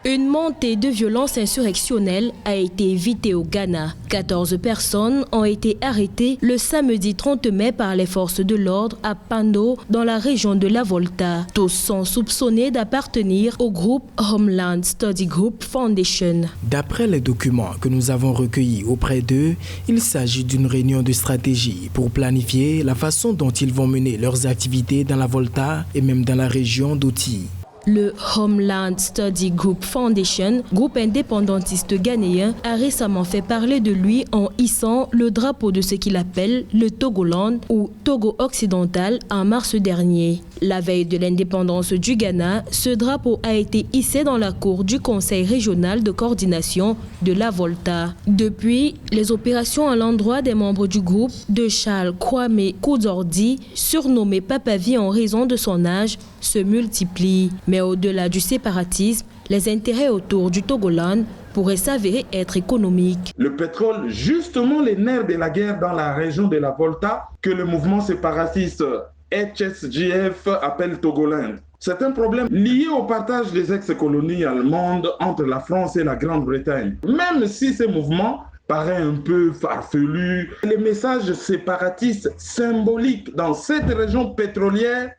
Une montée de violence insurrectionnelle a été évitée au Ghana. 14 personnes ont été arrêtées le samedi 30 mai par les forces de l'ordre à Pando, dans la région de la Volta. Tous sont soupçonnés d'appartenir au groupe Homeland Study Group Foundation. D'après les documents que nous avons recueillis auprès d'eux, il s'agit d'une réunion de stratégie pour planifier la façon dont ils vont mener leurs activités dans la Volta et même dans la région d'Oti. Le Homeland Study Group Foundation, groupe indépendantiste ghanéen, a récemment fait parler de lui en hissant le drapeau de ce qu'il appelle le Togoland ou Togo occidental en mars dernier. La veille de l'indépendance du Ghana, ce drapeau a été hissé dans la cour du Conseil régional de coordination de la Volta. Depuis, les opérations à l'endroit des membres du groupe de Charles Kwame Kouzordi, surnommé Papavi en raison de son âge, se multiplient. Mais au-delà du séparatisme, les intérêts autour du Togoland pourraient s'avérer être économiques. Le pétrole, justement les nerfs de la guerre dans la région de la Volta, que le mouvement séparatiste HSGF appelle Togoland. C'est un problème lié au partage des ex-colonies allemandes entre la France et la Grande-Bretagne. Même si ces mouvements paraît un peu farfelu, les messages séparatistes symboliques dans cette région pétrolière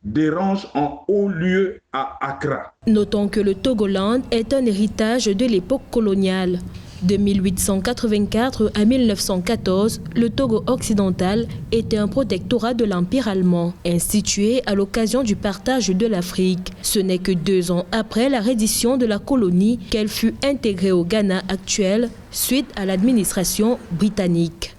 dérange en haut lieu à Accra. Notons que le Togoland est un héritage de l'époque coloniale. De 1884 à 1914, le Togo occidental était un protectorat de l'Empire allemand, institué à l'occasion du partage de l'Afrique. Ce n'est que 2 ans après la reddition de la colonie qu'elle fut intégrée au Ghana actuel suite à l'administration britannique.